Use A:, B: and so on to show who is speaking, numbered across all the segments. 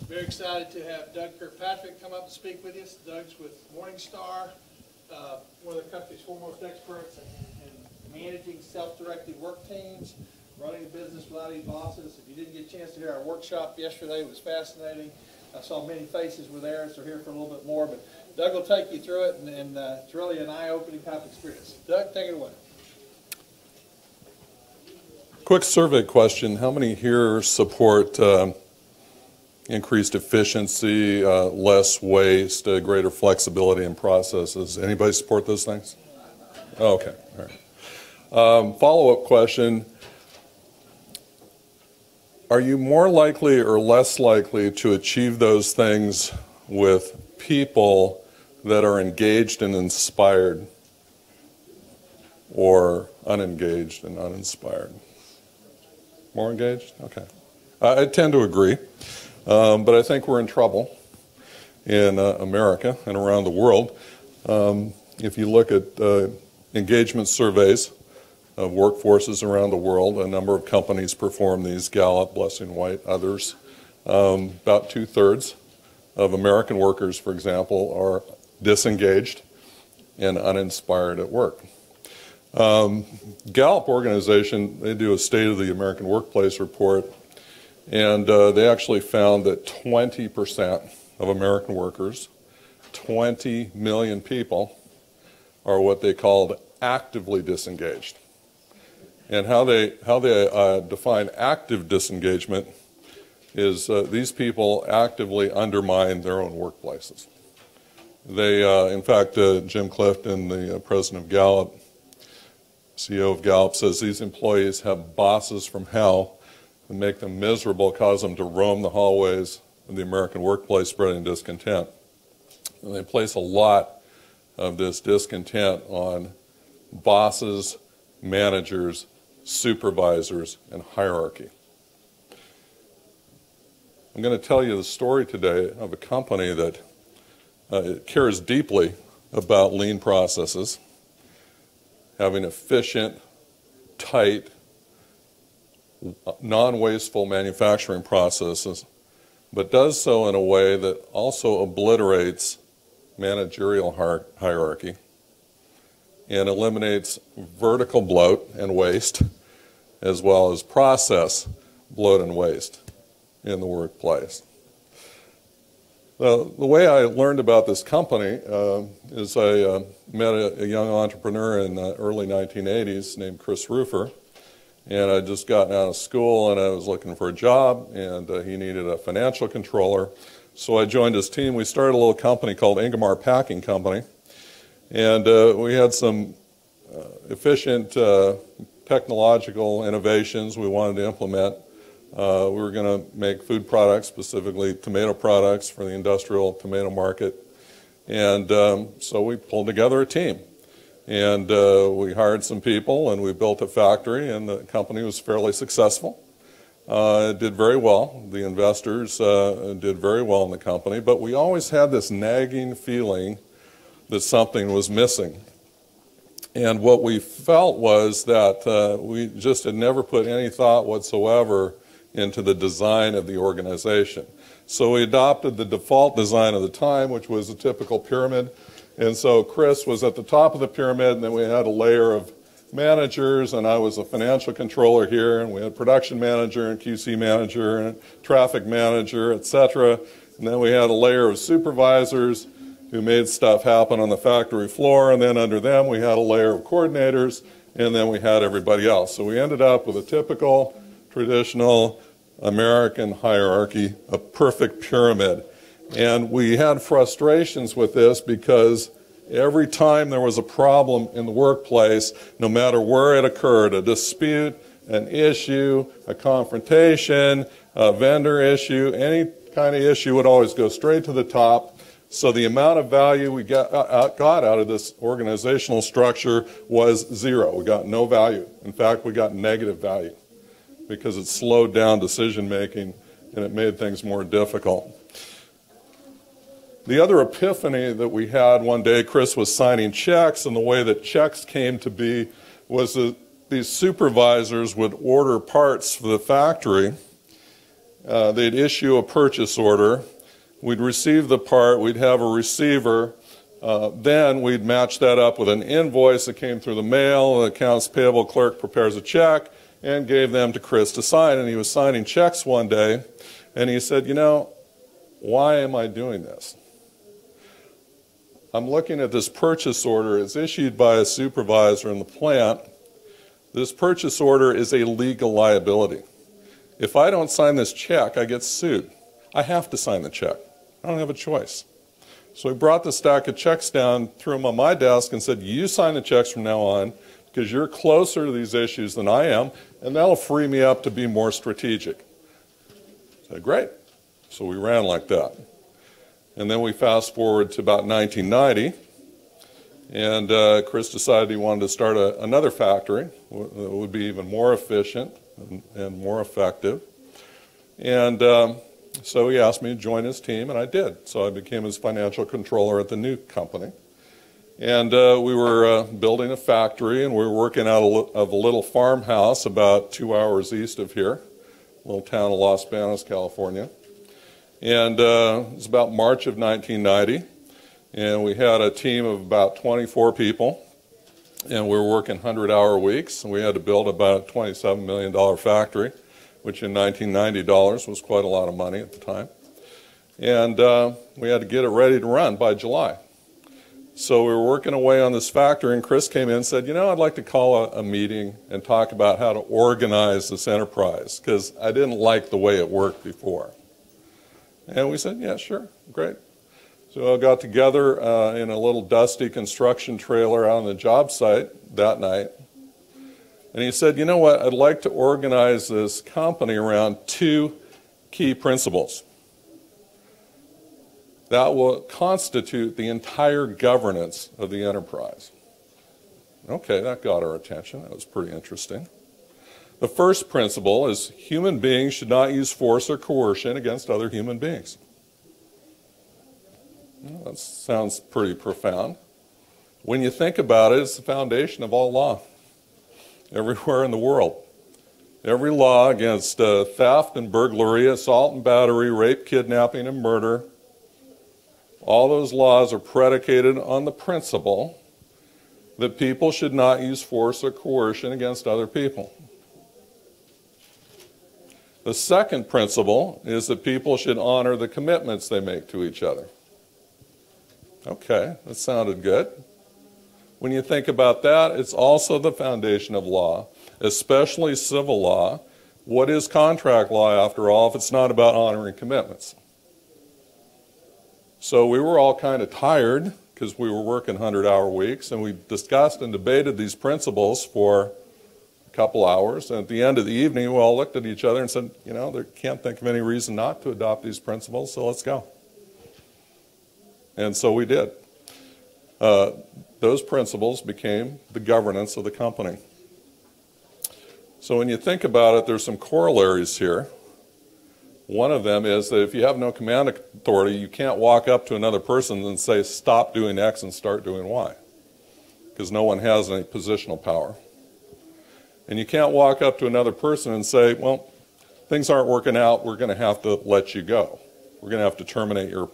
A: Very excited to have Doug Kirkpatrick come up and speak with us. Doug's with Morningstar, one of the company's foremost experts in managing self-directed work teams, running a business without any bosses. If you didn't get a chance to hear our workshop yesterday, it was fascinating. I saw many faces were there, so here for a little bit more. But Doug will take you through it, and it's really an eye-opening type experience. Doug, take it away.
B: Quick survey question. How many here support increased efficiency, less waste, greater flexibility in processes? Anybody support those things? Oh, okay. All right. Follow-up question. Are you more likely or less likely to achieve those things with people that are engaged and inspired, or unengaged and uninspired? More engaged? Okay. I tend to agree, but I think we're in trouble in America and around the world. If you look at engagement surveys of workforces around the world, a number of companies perform these, Gallup, Blessing White, others. About 2/3 of American workers, for example, are disengaged and uninspired at work. Gallup organization, they do a State of the American Workplace report, and they actually found that 20% of American workers, 20 million people, are what they called actively disengaged. And how they define active disengagement is these people actively undermine their own workplaces. They, in fact, Jim Clifton, the president of Gallup, CEO of Gallup, says these employees have bosses from hell that make them miserable, cause them to roam the hallways of the American workplace spreading discontent. And they place a lot of this discontent on bosses, managers, supervisors, and hierarchy. I'm going to tell you the story today of a company that cares deeply about lean processes, having efficient, tight, non-wasteful manufacturing processes, but does so in a way that also obliterates managerial hierarchy and eliminates vertical bloat and waste, as well as process bloat and waste in the workplace. The way I learned about this company is I met a young entrepreneur in the early 1980s named Chris Rufer, and I'd just gotten out of school and I was looking for a job, and he needed a financial controller. So I joined his team. We started a little company called Ingomar Packing Company, and we had some efficient technological innovations we wanted to implement. We were going to make food products, specifically tomato products for the industrial tomato market. And so we pulled together a team. And we hired some people, and we built a factory, and the company was fairly successful. It did very well. The investors did very well in the company. But we always had this nagging feeling that something was missing. And what we felt was that we just had never put any thought whatsoever into the design of the organization. So we adopted the default design of the time, which was a typical pyramid. And so Chris was at the top of the pyramid, and then we had a layer of managers, and I was a financial controller here, and we had production manager and QC manager and traffic manager, etc. And then we had a layer of supervisors who made stuff happen on the factory floor, and then under them we had a layer of coordinators, and then we had everybody else. So we ended up with a typical, traditional American hierarchy, a perfect pyramid. And we had frustrations with this because every time there was a problem in the workplace, no matter where it occurred, a dispute, an issue, a confrontation, a vendor issue, any kind of issue would always go straight to the top. So the amount of value we got out of this organizational structure was zero. We got no value. In fact, we got negative value because it slowed down decision making and it made things more difficult. The other epiphany that we had one day, Chris was signing checks, and the way that checks came to be was that these supervisors would order parts for the factory, they'd issue a purchase order. We'd receive the part, we'd have a receiver, then we'd match that up with an invoice that came through the mail. The accounts payable clerk prepares a check and gave them to Chris to sign. And he was signing checks one day, and he said, you know, why am I doing this? I'm looking at this purchase order. It's issued by a supervisor in the plant. This purchase order is a legal liability. If I don't sign this check, I get sued. I have to sign the check. I don't have a choice. So he brought the stack of checks down, threw them on my desk, and said, you sign the checks from now on because you're closer to these issues than I am, and that'll free me up to be more strategic. I said, great. So we ran like that. And then we fast forward to about 1990, and Chris decided he wanted to start another factory that would be even more efficient and more effective. And so he asked me to join his team, and I did. So I became his financial controller at the new company. And we were building a factory, and we were working out of a little farmhouse about 2 hours east of here, a little town of Los Banos, California. And it was about March of 1990, and we had a team of about 24 people, and we were working 100-hour weeks, and we had to build about a $27 million factory, which in 1990 dollars was quite a lot of money at the time. And we had to get it ready to run by July. So we were working away on this factory, and Chris came in and said, you know, I'd like to call a meeting and talk about how to organize this enterprise, because I didn't like the way it worked before. And we said, yeah, sure, great. So I got together in a little dusty construction trailer out on the job site that night. And he said, you know what, I'd like to organize this company around 2 key principles that will constitute the entire governance of the enterprise. Okay, that got our attention. That was pretty interesting. The first principle is human beings should not use force or coercion against other human beings. Well, that sounds pretty profound. When you think about it, it's the foundation of all law everywhere in the world. Every law against theft and burglary, assault and battery, rape, kidnapping, and murder, all those laws are predicated on the principle that people should not use force or coercion against other people. The second principle is that people should honor the commitments they make to each other. Okay, that sounded good. When you think about that, it's also the foundation of law, especially civil law. What is contract law, after all, if it's not about honoring commitments? So we were all kind of tired because we were working 100-hour weeks, and we discussed and debated these principles for a couple hours. And at the end of the evening, we all looked at each other and said, you know, they can't think of any reason not to adopt these principles, so let's go. And so we did. Those principles became the governance of the company. So when you think about it, there's some corollaries here. One of them is that if you have no command authority, you can't walk up to another person and say, stop doing X and start doing Y, because no one has any positional power. And you can't walk up to another person and say, well, things aren't working out, we're going to have to let you go. We're going to have to terminate your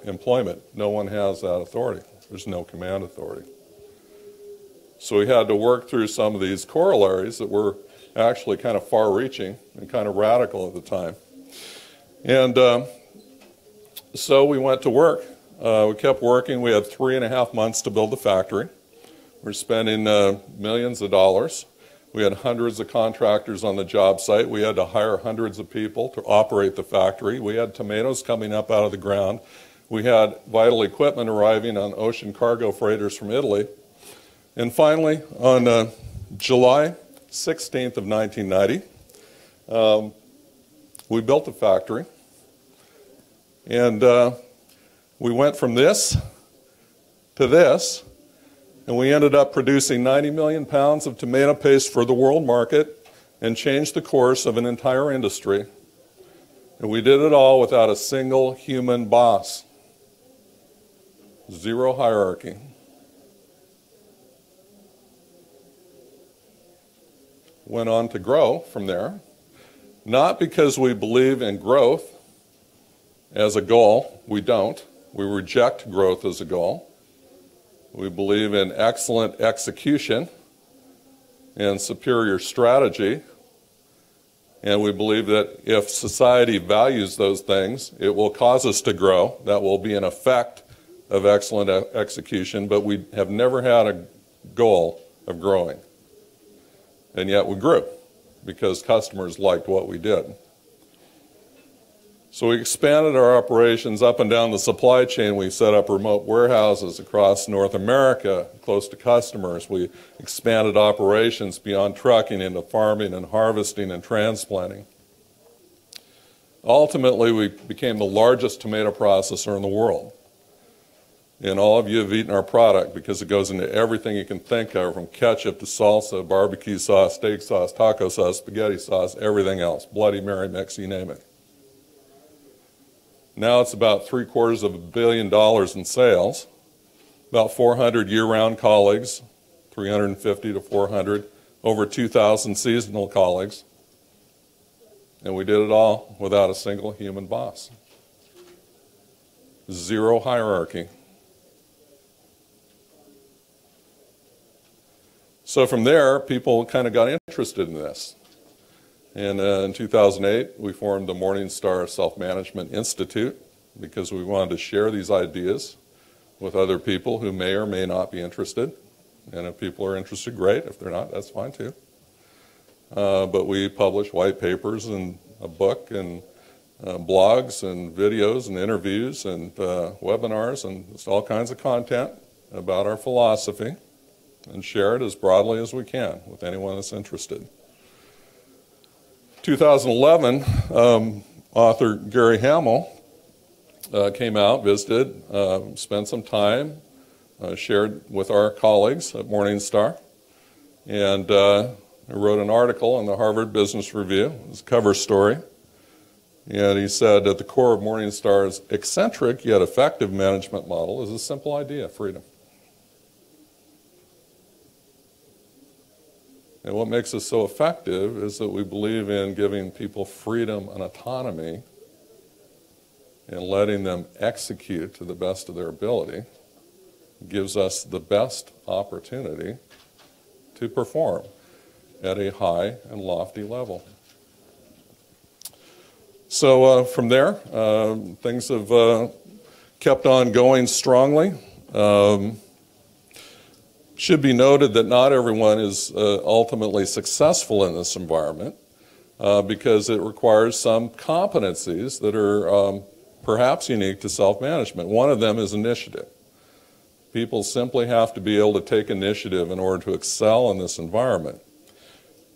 B: employment. No one has that authority. There's no command authority. So we had to work through some of these corollaries that were actually kind of far-reaching and kind of radical at the time. And so we went to work. We kept working. We had 3.5 months to build the factory. We're spending millions of dollars. We had hundreds of contractors on the job site. We had to hire hundreds of people to operate the factory. We had tomatoes coming up out of the ground. We had vital equipment arriving on ocean cargo freighters from Italy. And finally, on July 16th of 1990, we built the factory. And we went from this to this. And we ended up producing 90 million pounds of tomato paste for the world market and changed the course of an entire industry. And we did it all without a single human boss. Zero hierarchy. Went on to grow from there. Not because we believe in growth as a goal. We don't. We reject growth as a goal. We believe in excellent execution and superior strategy. And we believe that if society values those things, it will cause us to grow. That will be an effect of excellent execution, but we have never had a goal of growing. And yet we grew because customers liked what we did. So we expanded our operations up and down the supply chain. We set up remote warehouses across North America, close to customers. We expanded operations beyond trucking into farming and harvesting and transplanting. Ultimately, we became the largest tomato processor in the world. And all of you have eaten our product because it goes into everything you can think of, from ketchup to salsa, barbecue sauce, steak sauce, taco sauce, spaghetti sauce, everything else. Bloody Mary mix, you name it. Now it's about $750 million in sales, about 400 year-round colleagues, 350 to 400, over 2,000 seasonal colleagues. And we did it all without a single human boss. Zero hierarchy. So from there, people kind of got interested in this. And in 2008, we formed the Morningstar Self-Management Institute because we wanted to share these ideas with other people who may or may not be interested. And if people are interested, great. If they're not, that's fine too. But we publish white papers and a book and blogs and videos and interviews and webinars and just all kinds of content about our philosophy, and share it as broadly as we can with anyone that's interested. 2011, author Gary Hamel came out, visited, spent some time, shared with our colleagues at Morningstar, and wrote an article in the Harvard Business Review. It was a cover story. And he said, at the core of Morningstar's eccentric yet effective management model is a simple idea: freedom. And what makes us so effective is that we believe in giving people freedom and autonomy and letting them execute to the best of their ability. It gives us the best opportunity to perform at a high and lofty level. So from there, things have kept on going strongly. Should be noted that not everyone is ultimately successful in this environment because it requires some competencies that are perhaps unique to self-management. One of them is initiative. People simply have to be able to take initiative in order to excel in this environment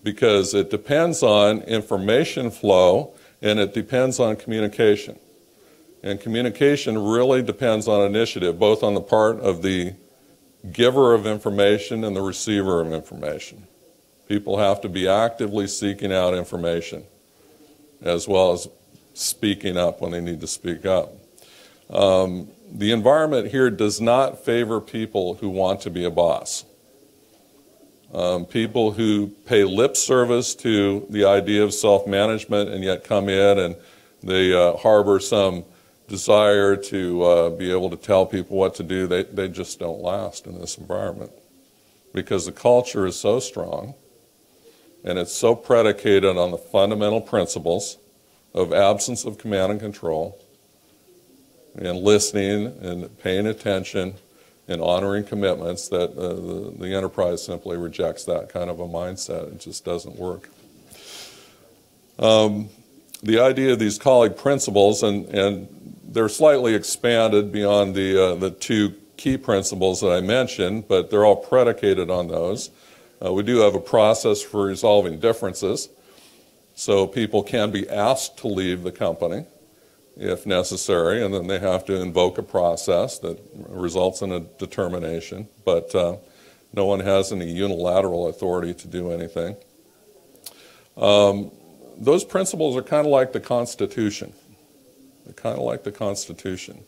B: because it depends on information flow and it depends on communication. And communication really depends on initiative, both on the part of the giver of information and the receiver of information. People have to be actively seeking out information as well as speaking up when they need to speak up. The environment here does not favor people who want to be a boss. People who pay lip service to the idea of self-management and yet come in and they harbor some desire to be able to tell people what to do, they just don't last in this environment because the culture is so strong and it's so predicated on the fundamental principles of absence of command and control and listening and paying attention and honoring commitments that the enterprise simply rejects that kind of a mindset. It just doesn't work. The idea of these colleague principles, and they're slightly expanded beyond the two key principles that I mentioned, but they're all predicated on those. We do have a process for resolving differences, so people can be asked to leave the company if necessary, and then they have to invoke a process that results in a determination, but no one has any unilateral authority to do anything. Those principles are kind of like the Constitution. They're kind of like the Constitution.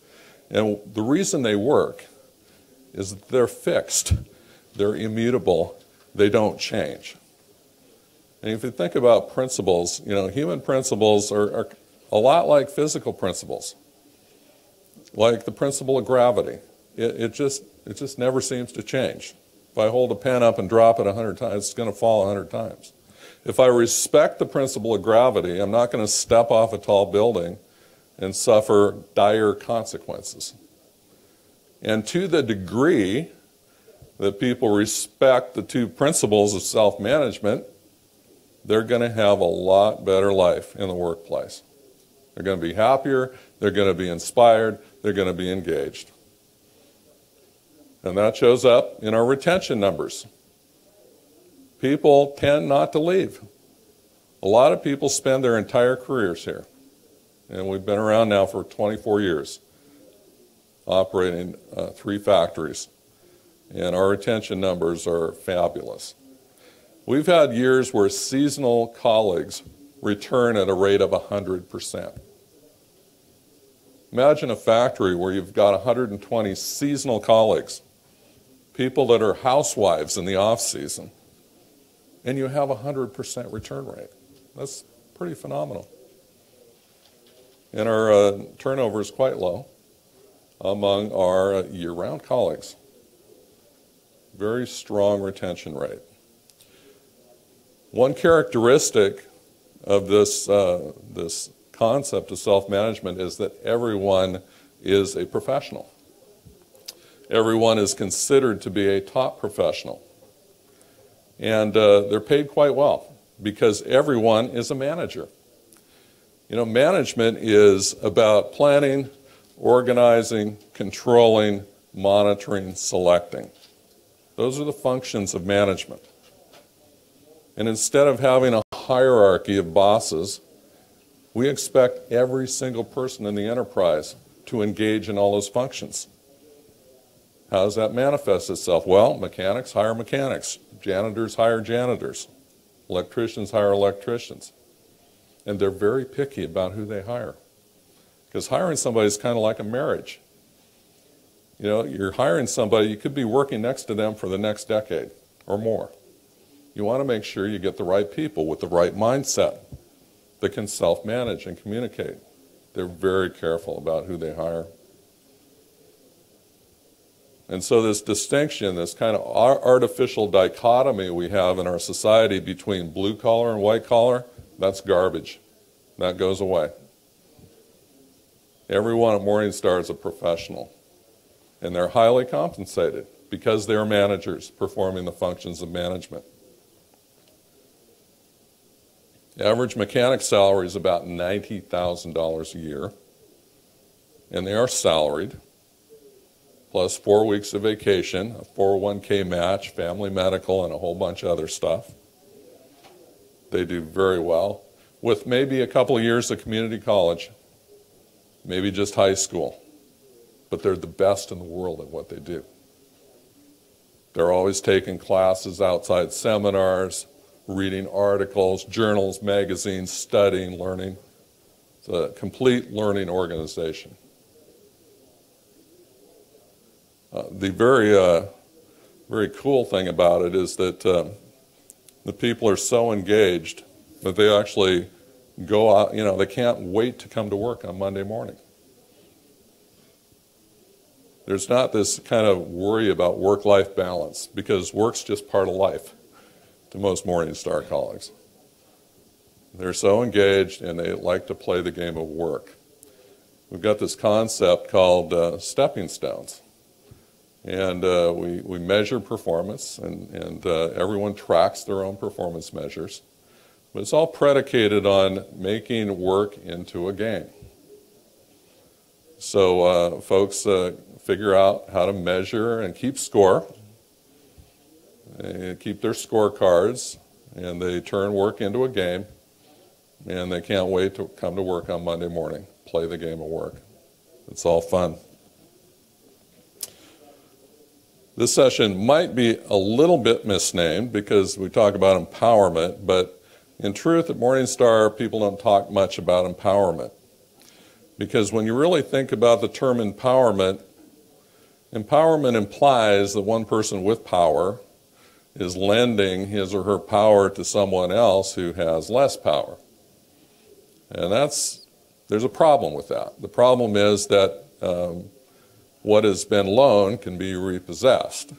B: And the reason they work is that they're fixed, they're immutable, they don't change. And if you think about principles, you know, human principles are a lot like physical principles, like the principle of gravity. It just never seems to change. If I hold a pen up and drop it 100 times, it's going to fall 100 times. If I respect the principle of gravity, I'm not going to step off a tall building and suffer dire consequences. And to the degree that people respect the two principles of self-management, they're going to have a lot better life in the workplace. They're going to be happier, they're going to be inspired, they're going to be engaged. And that shows up in our retention numbers. People tend not to leave. A lot of people spend their entire careers here. And we've been around now for 24 years, operating 3 factories. And our retention numbers are fabulous. We've had years where seasonal colleagues return at a rate of 100%. Imagine a factory where you've got 120 seasonal colleagues, people that are housewives in the off-season, and you have a 100% return rate. That's pretty phenomenal. And our turnover is quite low among our year-round colleagues. Very strong retention rate. One characteristic of this concept of self-management is that everyone is a professional. Everyone is considered to be a top professional. And they're paid quite well because everyone is a manager. You know, management is about planning, organizing, controlling, monitoring, selecting. Those are the functions of management. And instead of having a hierarchy of bosses, we expect every single person in the enterprise to engage in all those functions. How does that manifest itself? Well, mechanics hire mechanics, janitors hire janitors, electricians hire electricians. And they're very picky about who they hire. Because hiring somebody is kind of like a marriage. You know, you're hiring somebody, you could be working next to them for the next decade or more. You want to make sure you get the right people with the right mindset that can self-manage and communicate. They're very careful about who they hire. And so this distinction, this kind of artificial dichotomy we have in our society between blue collar and white collar, that's garbage. That goes away. Everyone at Morningstar is a professional. And they're highly compensated because they're managers performing the functions of management. The average mechanic salary is about $90,000 a year. And they are salaried, plus 4 weeks of vacation, a 401k match, family medical, and a whole bunch of other stuff. They do very well, with maybe a couple of years of community college, maybe just high school. But they're the best in the world at what they do. They're always taking classes, outside seminars, reading articles, journals, magazines, studying, learning. It's a complete learning organization. The very cool thing about it is that the people are so engaged that they actually go out, you know, they can't wait to come to work on Monday morning. There's not this kind of worry about work-life balance because work's just part of life to most Morningstar colleagues. They're so engaged and they like to play the game of work. We've got this concept called stepping stones. And we measure performance and everyone tracks their own performance measures. But it's all predicated on making work into a game. So folks figure out how to measure and keep score, and keep their scorecards, and they turn work into a game, and they can't wait to come to work on Monday morning, play the game of work. It's all fun. This session might be a little bit misnamed because we talk about empowerment, but in truth at Morningstar people don't talk much about empowerment. Because when you really think about the term empowerment, empowerment implies that one person with power is lending his or her power to someone else who has less power. And there's a problem with that. The problem is that what has been loaned can be repossessed.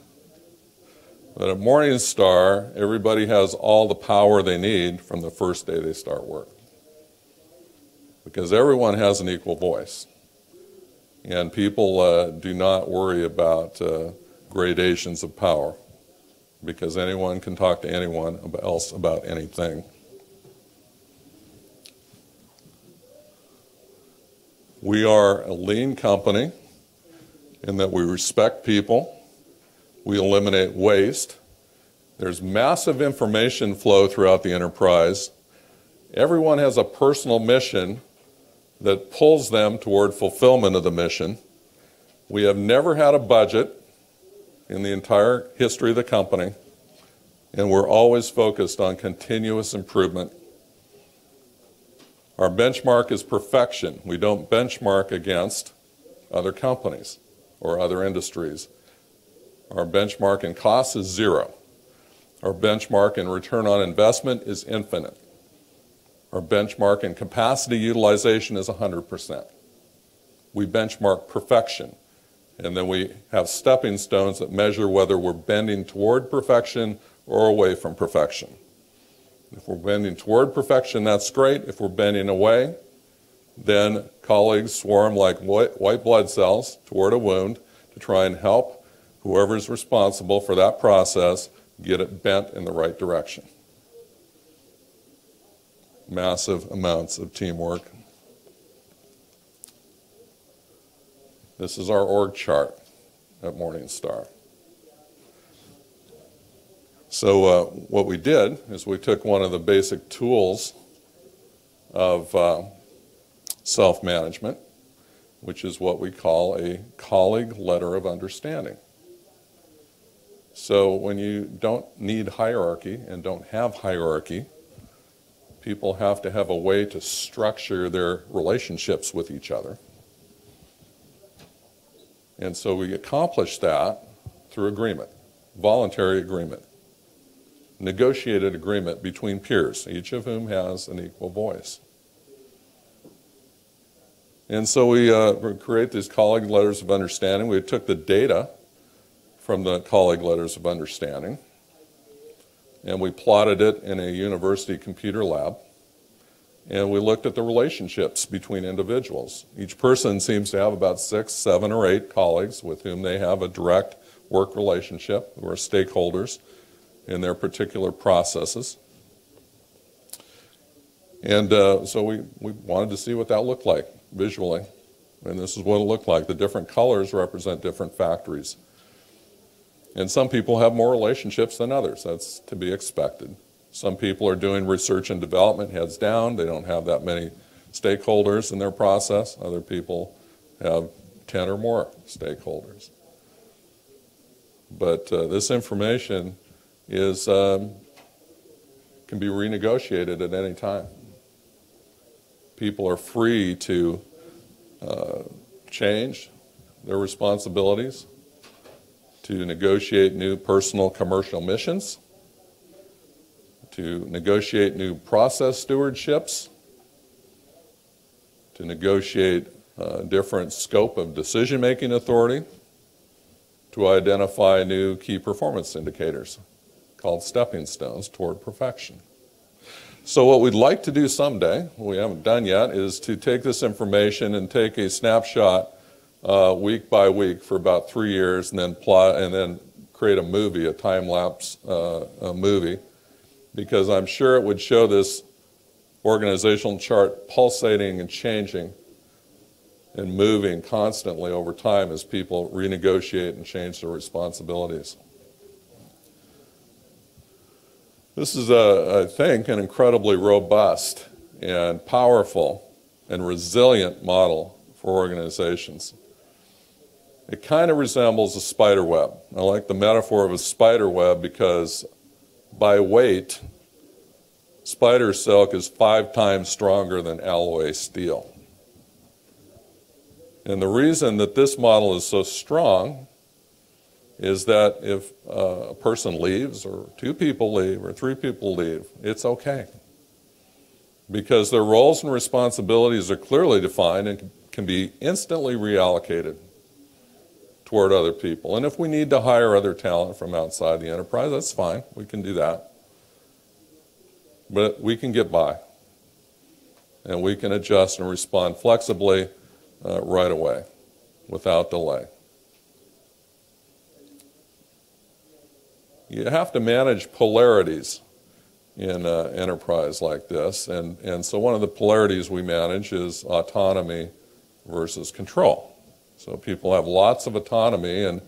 B: But at Morningstar, everybody has all the power they need from the first day they start work. Because everyone has an equal voice. And people do not worry about gradations of power, because anyone can talk to anyone else about anything. We are a lean company in that we respect people, we eliminate waste, there's massive information flow throughout the enterprise. Everyone has a personal mission that pulls them toward fulfillment of the mission. We have never had a budget in the entire history of the company, and we're always focused on continuous improvement. Our benchmark is perfection. We don't benchmark against other companies or other industries. Our benchmark in cost is 0. Our benchmark in return on investment is infinite. Our benchmark in capacity utilization is 100%. We benchmark perfection, and then we have stepping stones that measure whether we're bending toward perfection or away from perfection. If we're bending toward perfection, that's great. If we're bending away, then colleagues swarm like white blood cells toward a wound to try and help whoever's responsible for that process get it bent in the right direction. Massive amounts of teamwork. This is our org chart at Morningstar. So what we did is we took one of the basic tools of self-management, which is what we call a colleague letter of understanding. So when you don't need hierarchy and don't have hierarchy, people have to have a way to structure their relationships with each other. And so we accomplish that through agreement, voluntary agreement, negotiated agreement between peers, each of whom has an equal voice. And so we create these colleague letters of understanding. We took the data from the colleague letters of understanding, and we plotted it in a university computer lab, and we looked at the relationships between individuals. Each person seems to have about 6, 7, or 8 colleagues with whom they have a direct work relationship, who are stakeholders in their particular processes. And so we wanted to see what that looked like visually, and this is what it looked like. The different colors represent different factories. And some people have more relationships than others. That's to be expected. Some people are doing research and development heads down. They don't have that many stakeholders in their process. Other people have 10 or more stakeholders. But this information is can be renegotiated at any time. People are free to change their responsibilities, to negotiate new personal commercial missions, to negotiate new process stewardships, to negotiate different scope of decision-making authority, to identify new key performance indicators called stepping stones toward perfection. So what we'd like to do someday, what we haven't done yet, is to take this information and take a snapshot week by week for about 3 years, and then plot and then create a movie, a time-lapse movie, because I'm sure it would show this organizational chart pulsating and changing and moving constantly over time as people renegotiate and change their responsibilities. This is, I think, an incredibly robust and powerful and resilient model for organizations. It kind of resembles a spider web. I like the metaphor of a spider web because by weight, spider silk is 5 times stronger than alloy steel. And the reason that this model is so strong is that if a person leaves, or 2 people leave, or 3 people leave, it's okay. Because their roles and responsibilities are clearly defined and can be instantly reallocated toward other people. And if we need to hire other talent from outside the enterprise, that's fine. We can do that. But we can get by. And we can adjust and respond flexibly right away, without delay. You have to manage polarities in an enterprise like this. And so one of the polarities we manage is autonomy versus control. So people have lots of autonomy, and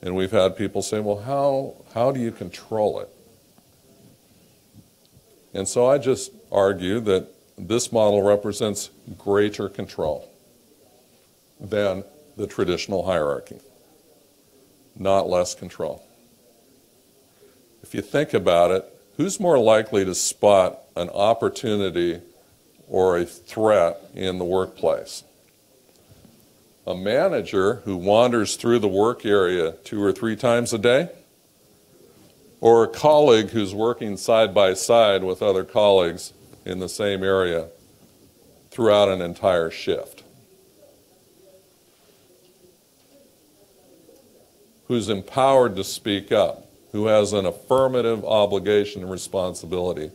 B: we've had people say, well, how do you control it? And so I just argue that this model represents greater control than the traditional hierarchy, not less control. If you think about it, who's more likely to spot an opportunity or a threat in the workplace? A manager who wanders through the work area 2 or 3 times a day? Or a colleague who's working side by side with other colleagues in the same area throughout an entire shift? Who's empowered to speak up? Who has an affirmative obligation and responsibility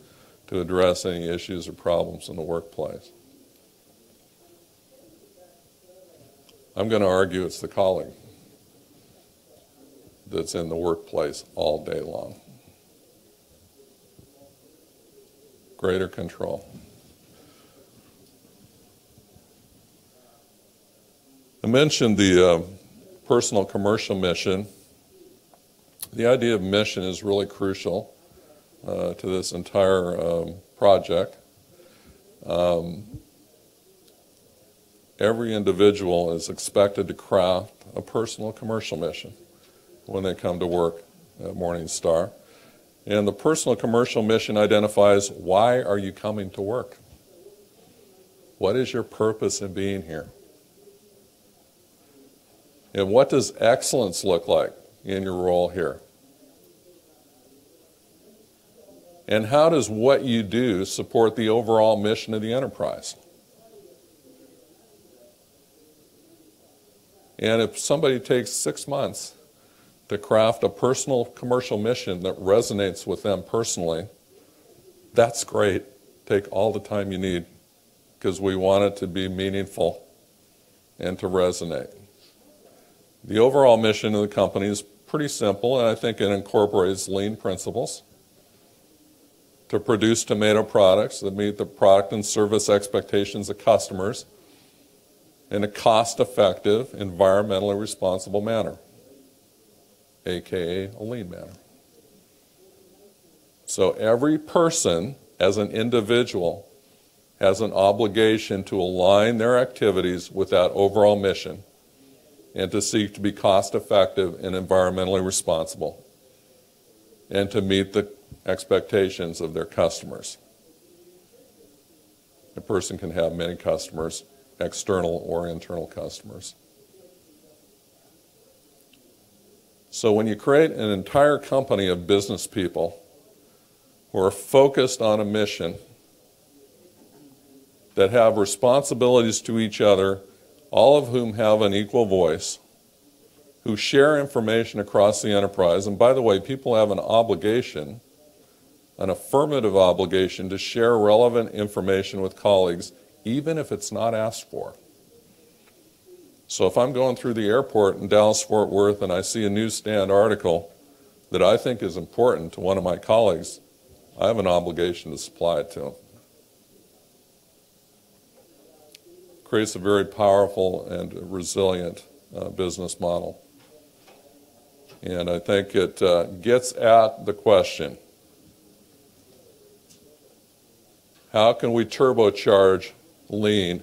B: to address any issues or problems in the workplace? I'm going to argue it's the colleague that's in the workplace all day long. Greater control. I mentioned the personal commercial mission. The idea of mission is really crucial to this entire project. Every individual is expected to craft a personal commercial mission when they come to work at Morningstar. And the personal commercial mission identifies, why are you coming to work? What is your purpose in being here? And what does excellence look like in your role here? And how does what you do support the overall mission of the enterprise? And if somebody takes 6 months to craft a personal commercial mission that resonates with them personally, that's great. Take all the time you need, because we want it to be meaningful and to resonate. The overall mission of the company is pretty simple, and I think it incorporates lean principles to produce tomato products that meet the product and service expectations of customers in a cost-effective, environmentally responsible manner, aka a lean manner. So every person, as an individual, has an obligation to align their activities with that overall mission and to seek to be cost-effective and environmentally responsible and to meet the expectations of their customers. A person can have many customers, external or internal customers. So when you create an entire company of business people who are focused on a mission, that have responsibilities to each other, all of whom have an equal voice, who share information across the enterprise, and by the way, people have an obligation, an affirmative obligation to share relevant information with colleagues, even if it's not asked for. So if I'm going through the airport in Dallas-Fort Worth and I see a newsstand article that I think is important to one of my colleagues, I have an obligation to supply it to them. Creates a very powerful and resilient business model. And I think it gets at the question, how can we turbocharge lean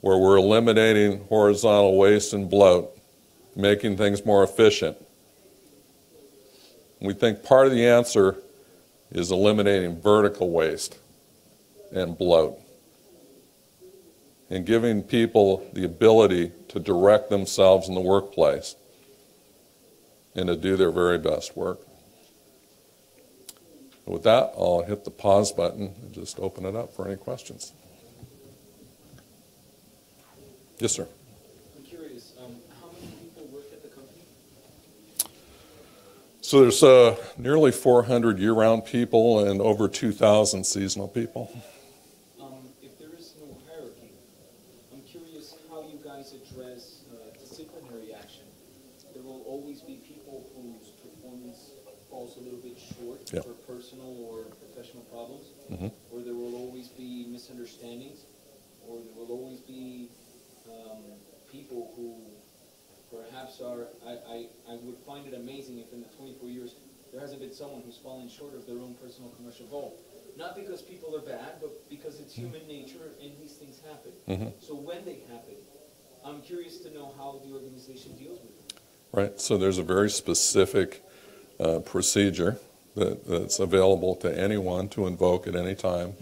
B: where we're eliminating horizontal waste and bloat, making things more efficient? We think part of the answer is eliminating vertical waste and bloat and giving people the ability to direct themselves in the workplace and to do their very best work. With that, I'll hit the pause button and just open it up for any questions. Yes, sir.
C: I'm curious, how many people work at the company?
B: So there's nearly 400 year-round people and over 2,000 seasonal people.
C: If there is no hierarchy, I'm curious how you guys address disciplinary action. There will always be people whose performance falls a little bit short
B: Yep.
C: for personal or professional problems,
B: Mm-hmm.
C: or there will always be misunderstandings, or there will always be people who perhaps are, I would find it amazing if in the 24 years there hasn't been someone who's fallen short of their own personal commercial goal. Not because people are bad, but because it's human nature and these things happen.
B: Mm-hmm.
C: So when they happen, I'm curious to know how the organization deals with them.
B: Right, so there's a very specific procedure that's available to anyone to invoke at any time.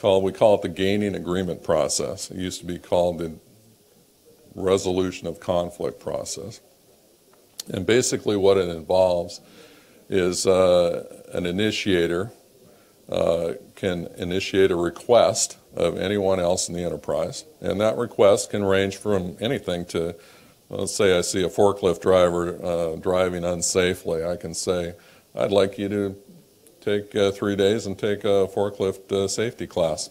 B: We call it the gaining agreement process. It used to be called the resolution of conflict process. And basically what it involves is an initiator can initiate a request of anyone else in the enterprise. And that request can range from anything to, let's say I see a forklift driver driving unsafely. I can say, I'd like you to take 3 days and take a forklift safety class.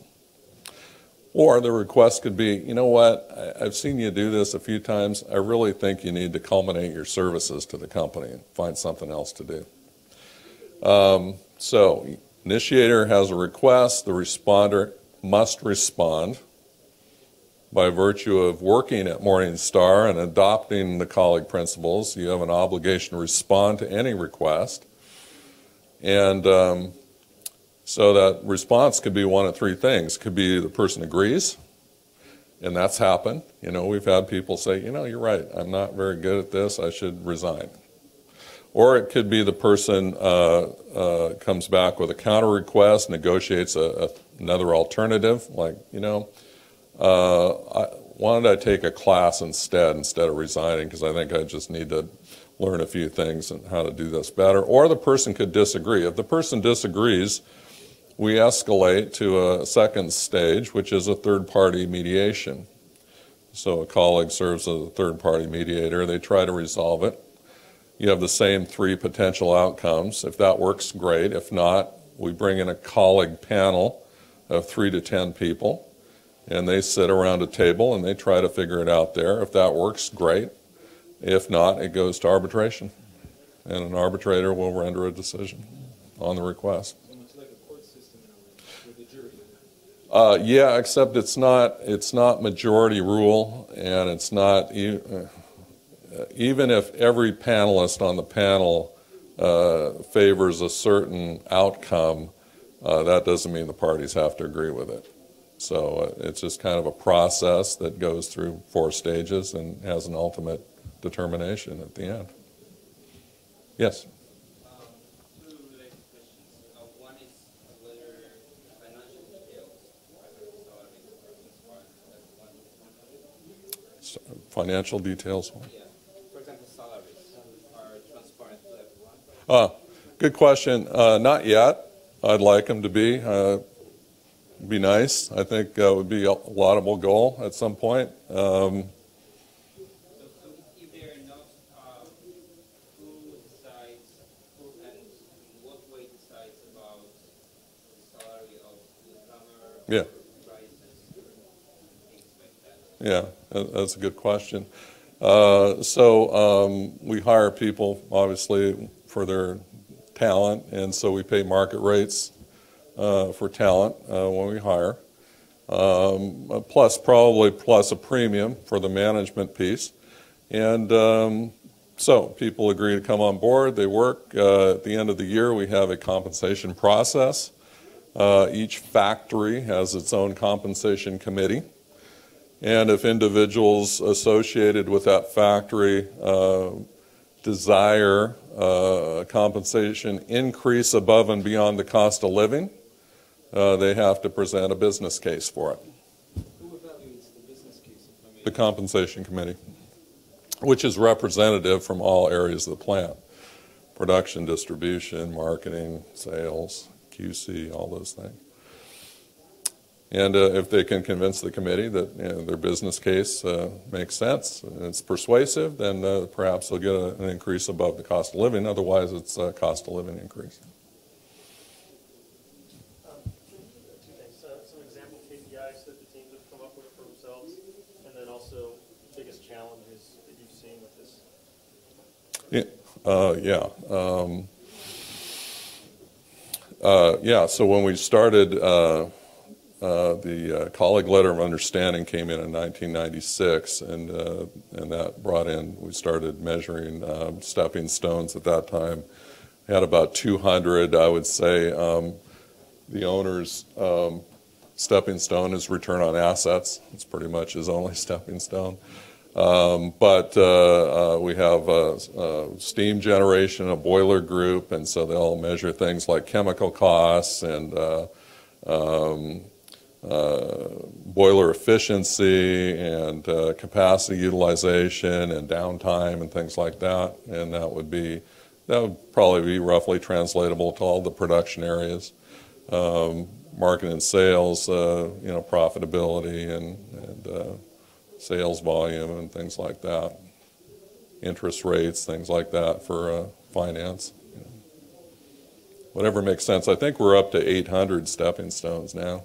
B: Or the request could be, you know what, I've seen you do this a few times. I really think you need to culminate your services to the company and find something else to do. So, initiator has a request. The responder must respond by virtue of working at Morningstar and adopting the colleague principles. You have an obligation to respond to any request. And so that response could be one of three things. It could be the person agrees, and that's happened. You know, we've had people say, you know, you're right, I'm not very good at this, I should resign. Or it could be the person comes back with a counter request, negotiates another alternative, like, you know, why don't I take a class instead of resigning, because I think I just need to learn a few things and how to do this better. Or the person could disagree. If the person disagrees, we escalate to a second stage, which is a third-party mediation. So a colleague serves as a third-party mediator. They try to resolve it. You have the same three potential outcomes. If that works, great. If not, we bring in a colleague panel of 3 to 10 people, and they sit around a table and they try to figure it out there. If that works, great. If not, it goes to arbitration, and an arbitrator will render a decision on the request.
C: So much like a court system in a way, with a jury.
B: Yeah, except it's not majority rule, and it's not even if every panelist on the panel favors a certain outcome, that doesn't mean the parties have to agree with it. So it's just kind of a process that goes through 4 stages and has an ultimate determination at the end. Yes?
D: 2 related questions. One is whether financial details,
B: Financial details?
D: yeah. For example, salaries are transparent to everyone.
B: Good question. Not yet. I'd like them to be. Be nice. I think would be a laudable goal at some point.
D: So if they are not, who decides, who and in what way decides about the salary of the newcomer,
B: Yeah.
D: prices, things like that?
B: Yeah, that's a good question. So we hire people, obviously, for their talent, and so we pay market rates for talent when we hire, plus a premium for the management piece. And so people agree to come on board, they work. At the end of the year, we have a compensation process. Each factory has its own compensation committee. And if individuals associated with that factory desire compensation increase above and beyond the cost of living, they have to present a business case for it.
C: Who evaluates the business case, if I may?
B: The compensation committee, which is representative from all areas of the plant. production, distribution, marketing, sales, QC, all those things. And if they can convince the committee that their business case makes sense and it's persuasive, then perhaps they'll get an increase above the cost of living. Otherwise, it's a cost of living increase.
E: Two things. Some example KPIs that the teams have come up with for themselves, and then also biggest challenges that you've seen with this.
B: So when we started, the colleague letter of understanding came in 1996, and that brought in, we started measuring stepping stones at that time. We had about 200, I would say. The owner's stepping stone is return on assets. It's pretty much his only stepping stone. But we have steam generation, a boiler group, and so they'll measure things like chemical costs and boiler efficiency and capacity utilization and downtime and things like that. And that would probably be roughly translatable to all the production areas. Marketing and sales, profitability and sales volume and things like that. Interest rates, things like that for finance. Whatever makes sense. I think we're up to 800 stepping stones now.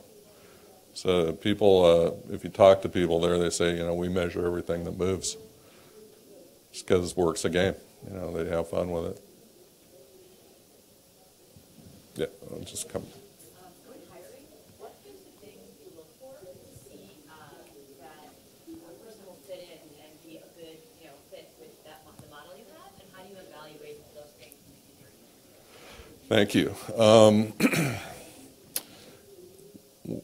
B: So people, if you talk to people there, they say, we measure everything that moves. Just because it works a game. They have fun with it. Yeah, I'll just come.
F: When hiring, what kinds of things do you look for to see that a person will fit in and be a good, fit with the model you have, and how do you evaluate those things in the interview?
B: Thank you.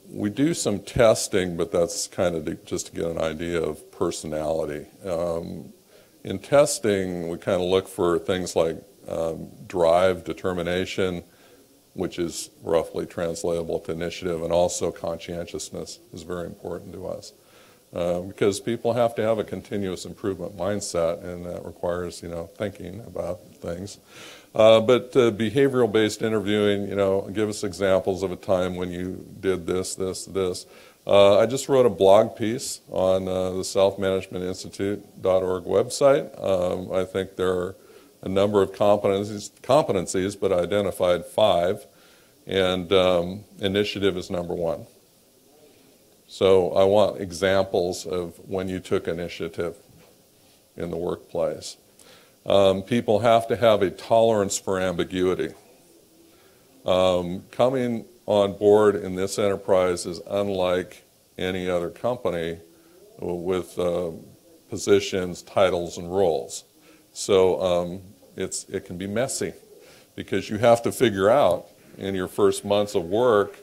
B: We do some testing, but that's kind of just to get an idea of personality. In testing, we kind of look for things like drive, determination, which is roughly translatable to initiative, and also conscientiousness is very important to us. Because people have to have a continuous improvement mindset, and that requires, thinking about things. But behavioral-based interviewing, give us examples of a time when you did this, this, this. I just wrote a blog piece on the selfmanagementinstitute.org website. I think there are a number of competencies, but I identified 5, and initiative is number 1. So I want examples of when you took initiative in the workplace. People have to have a tolerance for ambiguity. Coming on board in this enterprise is unlike any other company with positions, titles, and roles. So it can be messy because you have to figure out in your first months of work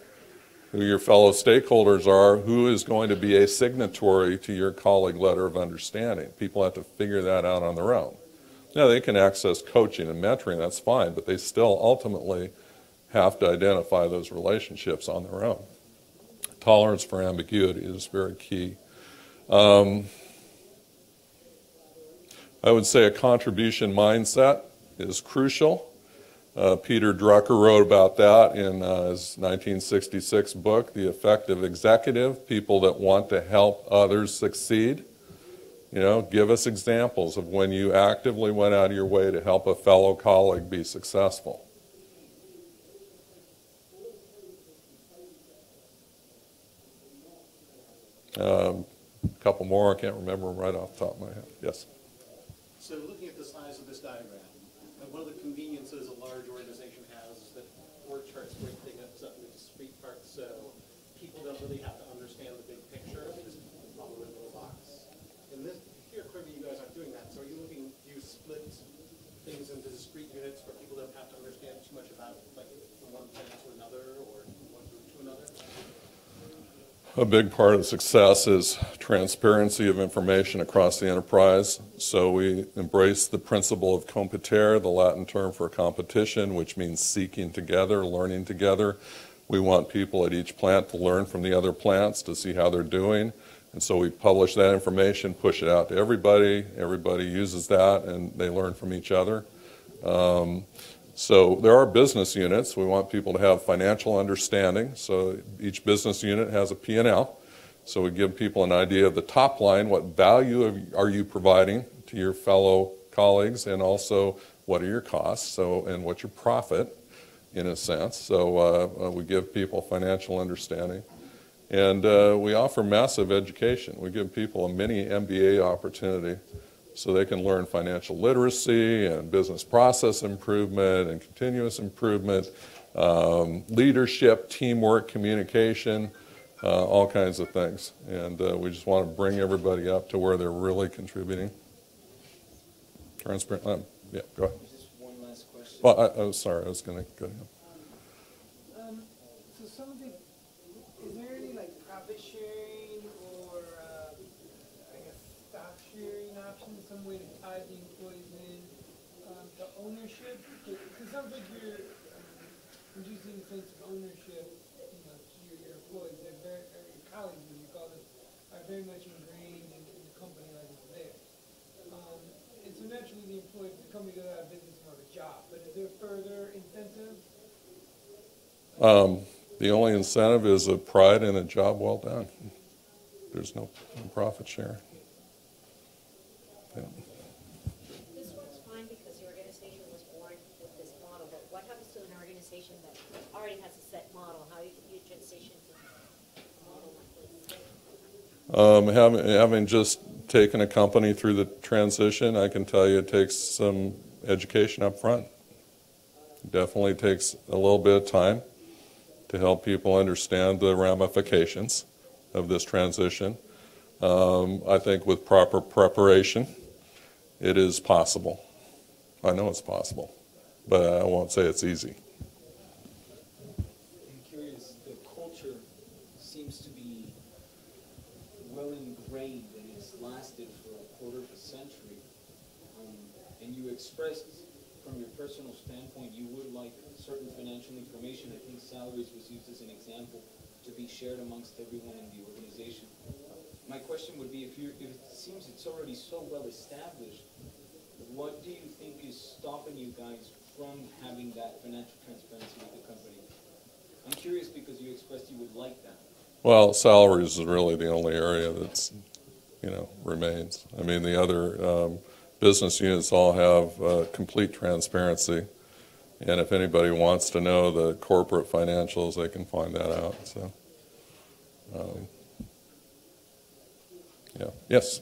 B: who your fellow stakeholders are, who is going to be a signatory to your colleague letter of understanding. People have to figure that out on their own. Now, they can access coaching and mentoring, that's fine, but they still ultimately have to identify those relationships on their own. Tolerance for ambiguity is very key. I would say a contribution mindset is crucial. Peter Drucker wrote about that in his 1966 book, The Effective Executive, people that want to help others succeed. Give us examples of when you actively went out of your way to help a fellow colleague be successful. A couple more, I can't remember them right off the top of my head. Yes?
G: So looking at the size of this diagram, one of the conveniences a large organization has is that org charts break things up into discrete parts, so people don't really have to understand the big picture. They just follow a little box. In this, here, clearly you guys aren't doing that. So are you looking, do you split things into discrete units where people don't have to understand too much about, like, from one plant to another or one group to another?
B: A big part of success is transparency of information across the enterprise. So we embrace the principle of competere, the Latin term for competition, which means seeking together, learning together. We want people at each plant to learn from the other plants to see how they're doing. And so we publish that information, push it out to everybody. Everybody uses that, and they learn from each other. So there are business units. We want people to have financial understanding. So each business unit has a P&L. So we give people an idea of the top line, what value are you providing to your fellow colleagues, and also what are your costs, and what's your profit, in a sense. So we give people financial understanding. And we offer massive education. We give people a mini MBA opportunity so they can learn financial literacy and business process improvement and continuous improvement, leadership, teamwork, communication, all kinds of things. And we just want to bring everybody up to where they're really contributing. Transparent. Yeah, go ahead.
C: Just one last question.
B: Well, I was sorry, I was going to go ahead.
H: So some of the, is there any like profit sharing or I guess stock sharing options, some way to tie the employees in to ownership? Because it sounds like you're reducing the sense of ownership, to your employees. They're very, or your colleagues, as you call them, are very much ingrained in the company like it's theirs. And so naturally the employees, the company goes out of business more of a job. But is there further incentives?
B: The only incentive is a pride in a job well done. There's no profit share. Yeah.
F: This works fine because the organization was born with this model, but what happens to an organization that already has a set model? How do you transition to a model like this?
B: Having just taken a company through the transition, I can tell you it takes some education up front. Definitely takes a little bit of time to help people understand the ramifications of this transition. I think with proper preparation, it is possible. I know it's possible, but I won't say it's easy.
C: I'm curious, the culture seems to be well ingrained and it's lasted for a quarter of a century. And you expressed from your personal standpoint you would like certain financial information. I think salaries was used as an example to be shared amongst everyone in the organization. My question would be, if it seems it's already so well established, what do you think is stopping you guys from having that financial transparency with the company? I'm curious because you expressed you would like that.
B: Well, salaries is really the only area that's, remains. I mean, the other business units all have complete transparency. And if anybody wants to know the corporate financials, they can find that out. So, yeah. Yes?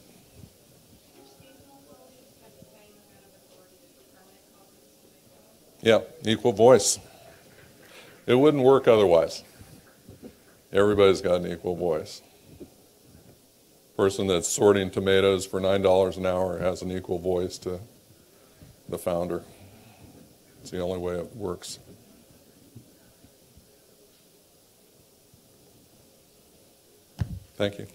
B: Yeah, equal voice. It wouldn't work otherwise. Everybody's got an equal voice. Person that's sorting tomatoes for $9 an hour has an equal voice to the founder. It's the only way it works. Thank you.